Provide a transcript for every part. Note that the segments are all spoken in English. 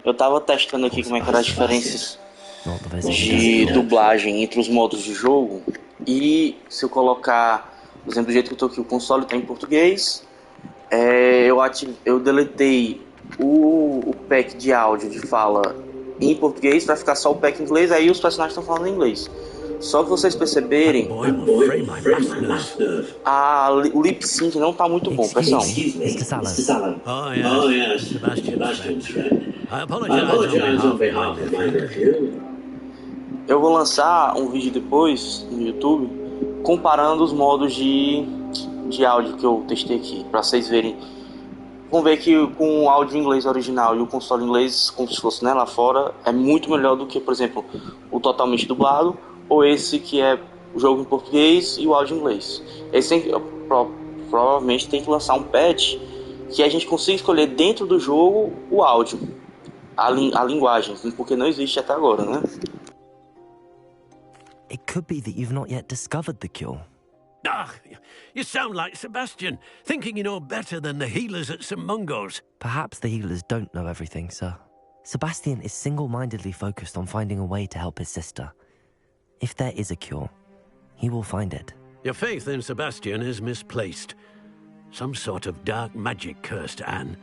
Eu tava testando aqui como é que eram as diferenças de dublagem entre os modos de jogo. E se eu colocar, por exemplo, do jeito que eu tô aqui, o console tá em português. Eu deletei o pack de áudio de fala em português para ficar só o pack em inglês, aí os personagens estão falando em inglês. Só que vocês perceberem, o lip sync não tá muito bom, pessoal. Mr. Sallow. Oh yes, Sebastian's friend. I apologize on behalf of my nephew. Eu vou lançar um vídeo depois no YouTube comparando os modos de áudio que eu testei aqui, para vocês verem. Vamos ver que com o áudio em inglês original e o console em inglês, como se fosse, né, lá fora, é muito melhor do que, por exemplo, o totalmente dublado, ou esse que é o jogo em português e o áudio em inglês. Provavelmente tem que lançar um patch que a gente consiga escolher dentro do jogo o áudio, a linguagem, porque não existe até agora, né? It could be that you've not yet discovered the cure. Ah, you sound like Sebastian, thinking you know better than the healers at St. Mungo's. Perhaps the healers don't know everything, sir. Sebastian is single-mindedly focused on finding a way to help his sister. If there is a cure, he will find it. Your faith in Sebastian is misplaced. Some sort of dark magic cursed Anne,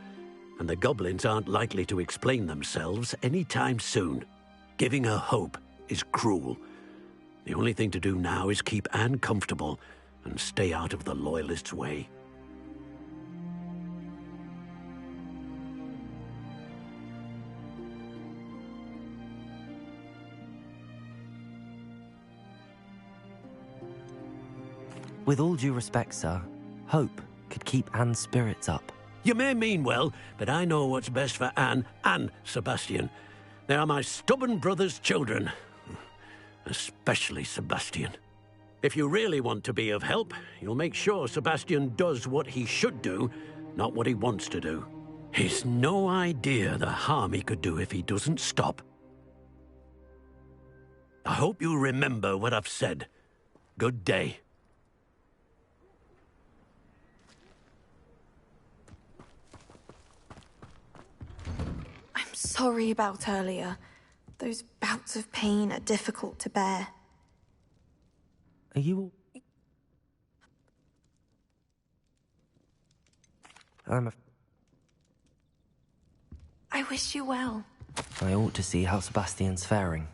and the goblins aren't likely to explain themselves anytime soon. Giving her hope is cruel. The only thing to do now is keep Anne comfortable and stay out of the Loyalists' way. With all due respect, sir, hope could keep Anne's spirits up. You may mean well, but I know what's best for Anne and Sebastian. They are my stubborn brother's children. Especially Sebastian. If you really want to be of help, you'll make sure Sebastian does what he should do, not what he wants to do. He's no idea the harm he could do if he doesn't stop. I hope you remember what I've said. Good day. I'm sorry about earlier. Those bouts of pain are difficult to bear. Are you all... I wish you well. I ought to see how Sebastian's faring.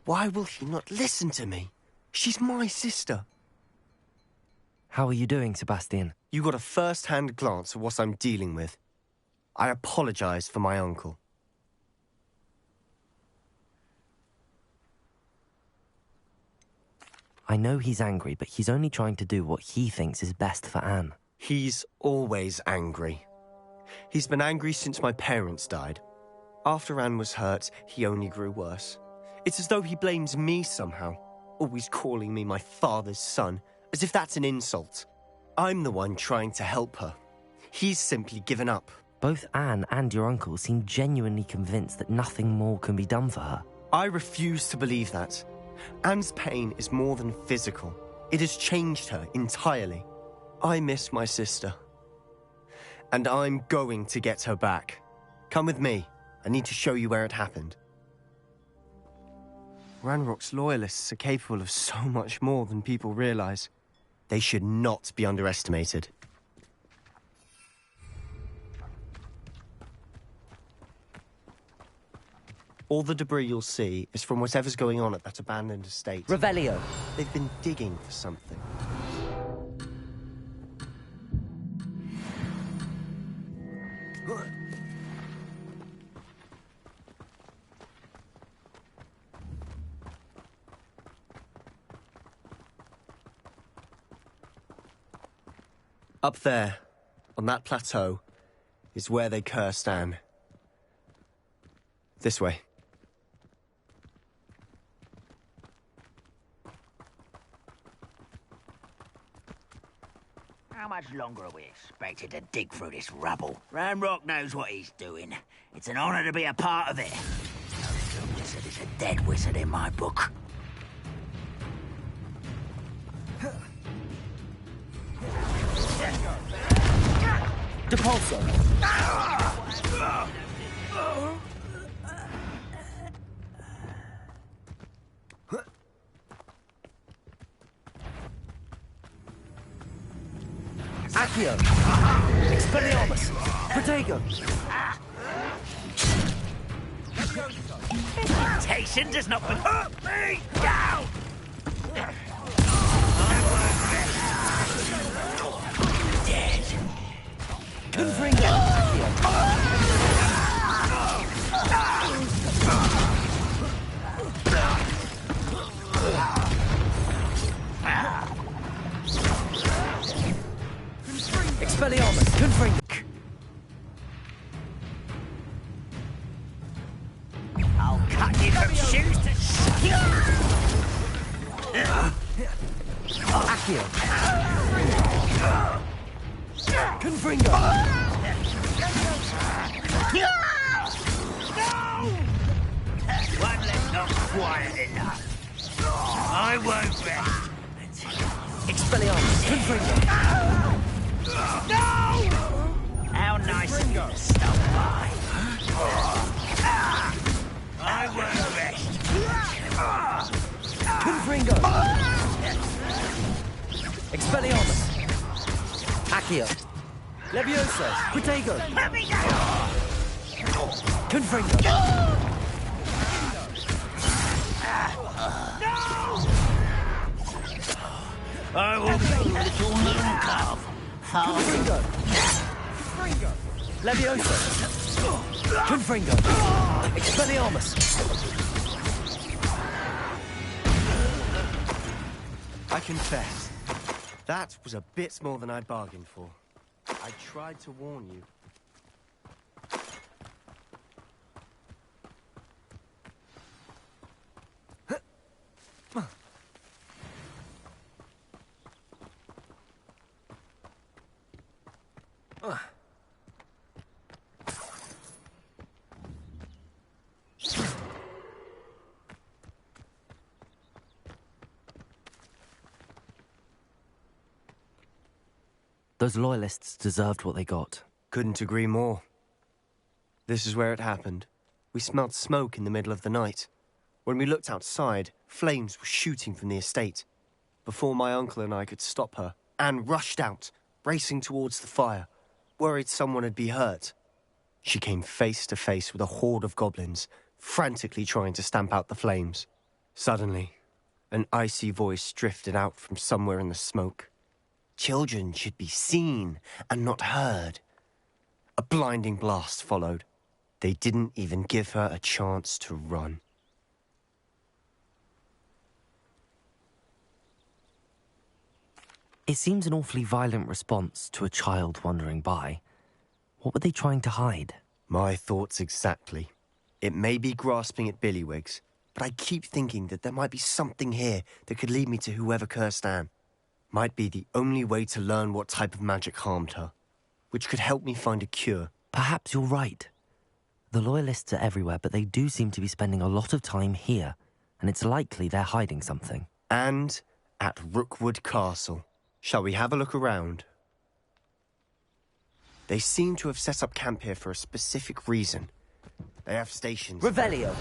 Why will she not listen to me? She's my sister. How are you doing, Sebastian? You got a first-hand glance at what I'm dealing with. I apologize for my uncle. I know he's angry, but he's only trying to do what he thinks is best for Anne. He's always angry. He's been angry since my parents died. After Anne was hurt, he only grew worse. It's as though he blames me somehow, always calling me my father's son, as if that's an insult. I'm the one trying to help her. He's simply given up. Both Anne and your uncle seem genuinely convinced that nothing more can be done for her. I refuse to believe that. Anne's pain is more than physical. It has changed her entirely. I miss my sister. And I'm going to get her back. Come with me. I need to show you where it happened. Ranrock's loyalists are capable of so much more than people realize. They should not be underestimated. All the debris you'll see is from whatever's going on at that abandoned estate. Revelio! They've been digging for something. Up there, on that plateau, is where they cursed Anne. This way. much longer are we expected to dig through this rubble? Ranrock knows what he's doing. It's an honor to be a part of it. No good wizard is a dead wizard in my book. Depulso! Accio! Expelliarmus! Protego! Temptation does not hurt me! Down! Dead. Confringo! Expelliarmus! Confringo! I'll cut you from shoes to Accio! Confringo! One less not quiet enough. I won't rest. Expelliarmus! Confringo! No! How nice of you to stop by. I won't rest. Confringo! Expelliarmus! Accio! Leviosa! Protego! Let me go! Confringo! I will be your little moon calf. Confringo! Leviosa! Confringo! Expelliarmus! I confess, that was a bit more than I bargained for. I tried to warn you. Those loyalists deserved what they got. Couldn't agree more. This is where it happened. We smelled smoke in the middle of the night. When we looked outside, flames were shooting from the estate. Before my uncle and I could stop her, Anne rushed out, racing towards the fire, worried someone had been hurt. She came face to face with a horde of goblins, frantically trying to stamp out the flames. Suddenly, an icy voice drifted out from somewhere in the smoke. Children should be seen and not heard. A blinding blast followed. They didn't even give her a chance to run. It seems an awfully violent response to a child wandering by. What were they trying to hide? My thoughts exactly. It may be grasping at Billywigs, but I keep thinking that there might be something here that could lead me to whoever cursed Anne. Might be the only way to learn what type of magic harmed her, which could help me find a cure. Perhaps you're right. The Loyalists are everywhere, but they do seem to be spending a lot of time here, and it's likely they're hiding something. And at Rookwood Castle. Shall we have a look around? They seem to have set up camp here for a specific reason. They have stations. Revelio!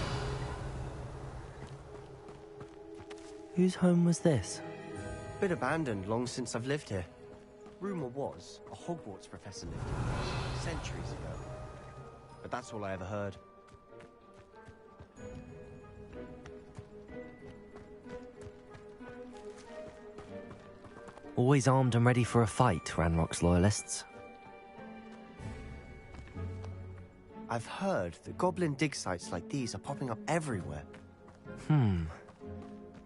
Whose home was this? Been abandoned long since I've lived here. Rumour was a Hogwarts professor lived here centuries ago. But that's all I ever heard. Always armed and ready for a fight, Ranrock's Loyalists. I've heard that goblin dig sites like these are popping up everywhere.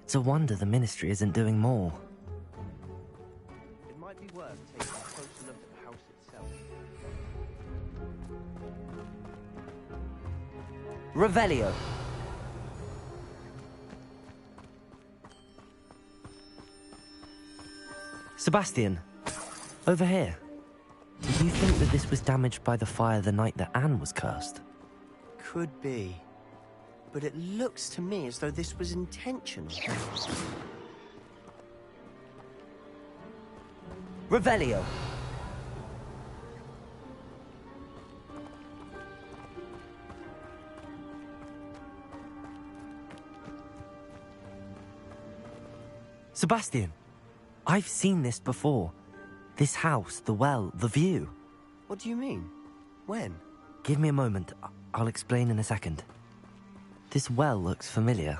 It's a wonder the Ministry isn't doing more. It might be worth taking a closer look at the house itself. Revelio! Sebastian, Over here. Do you think that this was damaged by the fire the night that Anne was cursed? Could be. But it looks to me as though this was intentional. Revelio. Sebastian, I've seen this before. This house, the well, the view. What do you mean? When? Give me a moment. I'll explain in a second. This well looks familiar.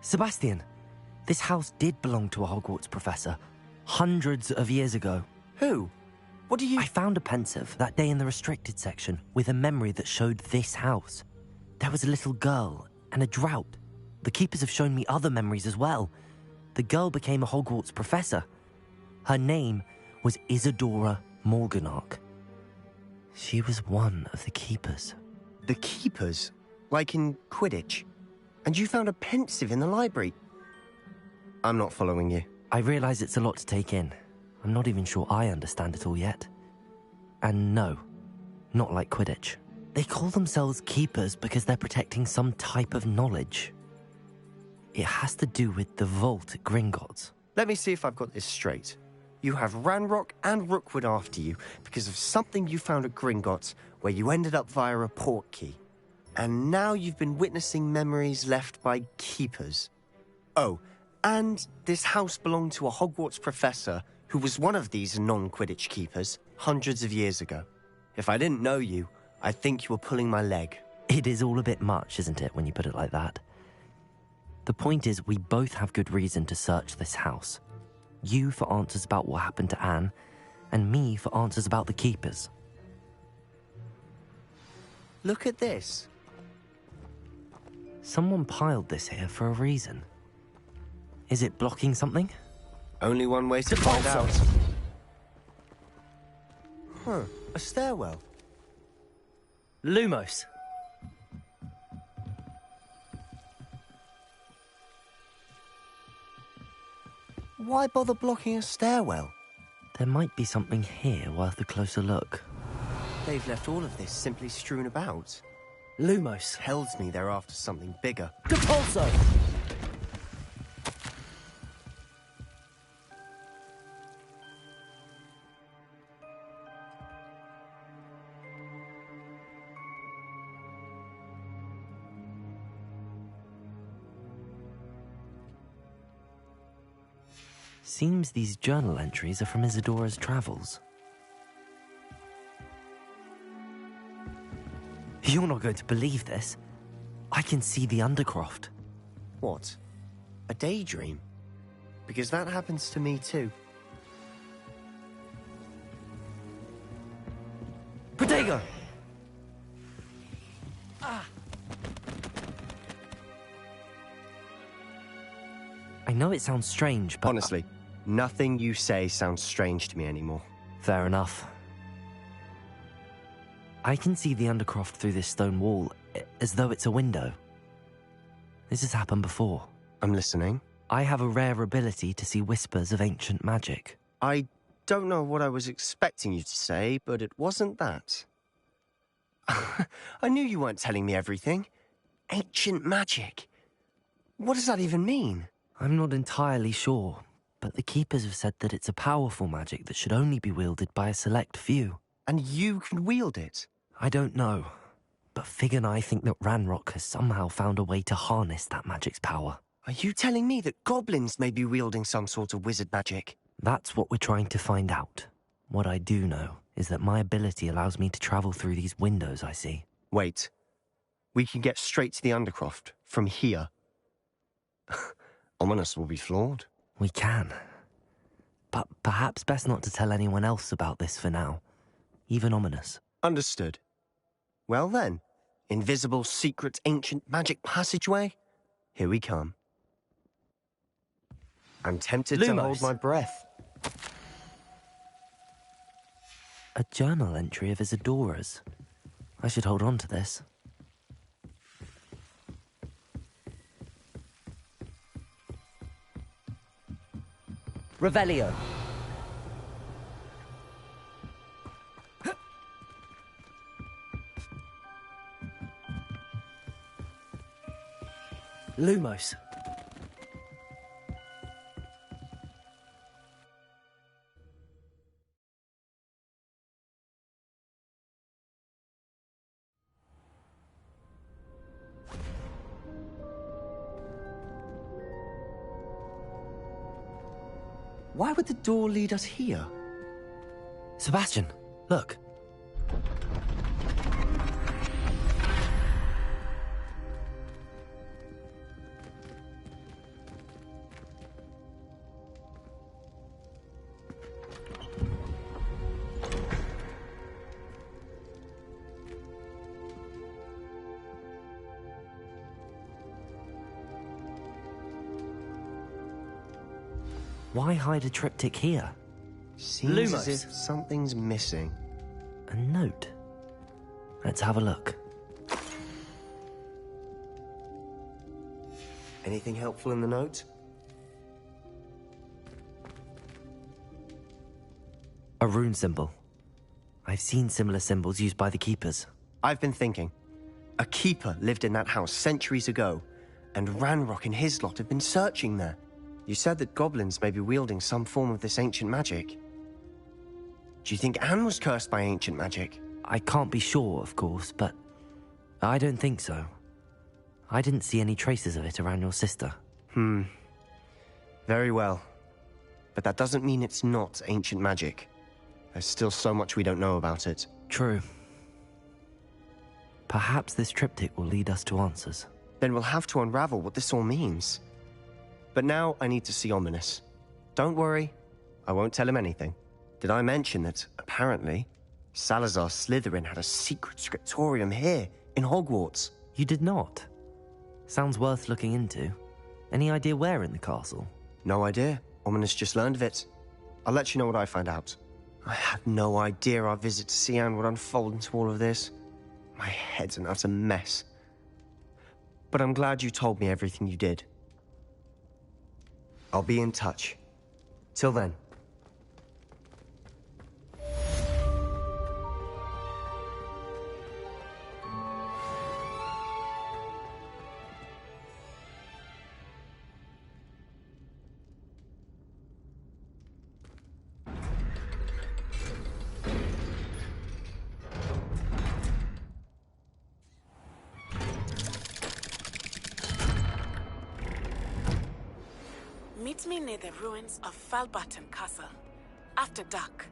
Sebastian, this house did belong to a Hogwarts professor, hundreds of years ago. Who? What do you... I found a pensive that day in the restricted section with a memory that showed this house. There was a little girl and a drought. The keepers have shown me other memories as well. The girl became a Hogwarts professor. Her name was Isadora Morganach. She was one of the keepers. The keepers? Like in Quidditch? And you found a pensive in the library? I'm not following you. I realize it's a lot to take in. I'm not even sure I understand it all yet. And no, not like Quidditch. They call themselves keepers because they're protecting some type of knowledge. It has to do with the vault at Gringotts. Let me see if I've got this straight. You have Ranrock and Rookwood after you because of something you found at Gringotts where you ended up via a port key. And now you've been witnessing memories left by keepers. Oh, and this house belonged to a Hogwarts professor who was one of these non-Quidditch keepers hundreds of years ago. If I didn't know you, I'd think you were pulling my leg. It is all a bit much, isn't it, when you put it like that? The point is, we both have good reason to search this house. You for answers about what happened to Anne, and me for answers about the keepers. Look at this. Someone piled this here for a reason. Is it blocking something? Only one way to find out. Huh, a stairwell. Lumos. Why bother blocking a stairwell? There might be something here worth a closer look. They've left all of this simply strewn about. Lumos. Tells me they're after something bigger. Capulso! Seems these journal entries are from Isadora's travels. You're not going to believe this. I can see the Undercroft. What? A daydream? Because that happens to me too. Protego! I know it sounds strange, but... Honestly, nothing you say sounds strange to me anymore. Fair enough. I can see the Undercroft through this stone wall, as though it's a window. This has happened before. I'm listening. I have a rare ability to see whispers of ancient magic. I don't know what I was expecting you to say, but it wasn't that. I knew you weren't telling me everything. Ancient magic. What does that even mean? I'm not entirely sure, but the Keepers have said that it's a powerful magic that should only be wielded by a select few. And you can wield it? I don't know, but Fig and I think that Ranrock has somehow found a way to harness that magic's power. Are you telling me that goblins may be wielding some sort of wizard magic? That's what we're trying to find out. What I do know is that my ability allows me to travel through these windows I see. Wait. We can get straight to the Undercroft from here. Ominous will be flawed. We can. But perhaps best not to tell anyone else about this for now. Even Ominous. Understood. Well then, invisible, secret, ancient magic passageway? Here we come. I'm tempted to hold my breath. A journal entry of Isadora's. I should hold on to this. Revelio. Lumos. Why would the door lead us here? Sebastian, look. Why hide a triptych here? Seems Lumos. as if something's missing. A note. Let's have a look. Anything helpful in the note? A rune symbol. I've seen similar symbols used by the keepers. I've been thinking. A keeper lived in that house centuries ago, and Ranrock and his lot have been searching there. You said that goblins may be wielding some form of this ancient magic. Do you think Anne was cursed by ancient magic? I can't be sure, of course, but I don't think so. I didn't see any traces of it around your sister. Very well. But that doesn't mean it's not ancient magic. There's still so much we don't know about it. True. Perhaps this triptych will lead us to answers. Then we'll have to unravel what this all means. But now I need to see Ominous. Don't worry, I won't tell him anything. Did I mention that, apparently, Salazar Slytherin had a secret scriptorium here, in Hogwarts? You did not? Sounds worth looking into. Any idea where in the castle? No idea. Ominous just learned of it. I'll let you know what I find out. I had no idea our visit to Cian would unfold into all of this. My head's an utter mess. But I'm glad you told me everything you did. I'll be in touch. Till then. Meet me near the ruins of Falbaton Castle. After dark.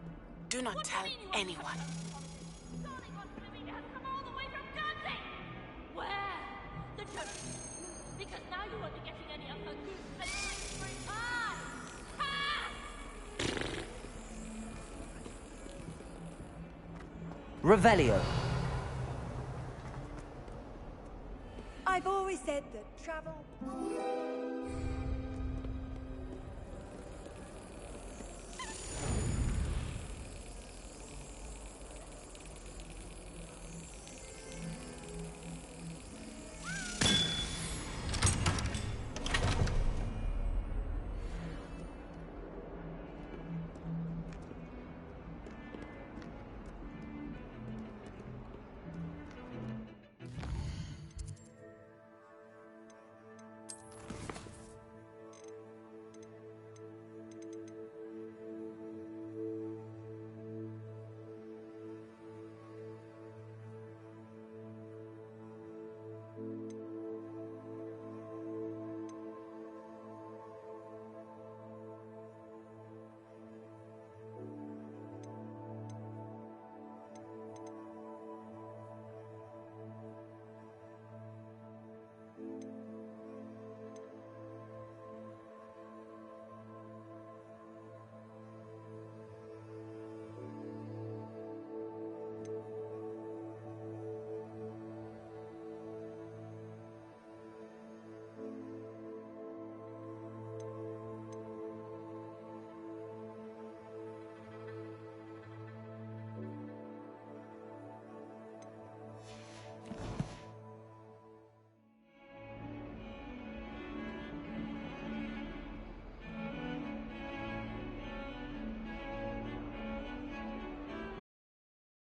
Do not tell anyone. Where? The church. Because now you won't be getting any of her goose for Revelio. I've always said that travel...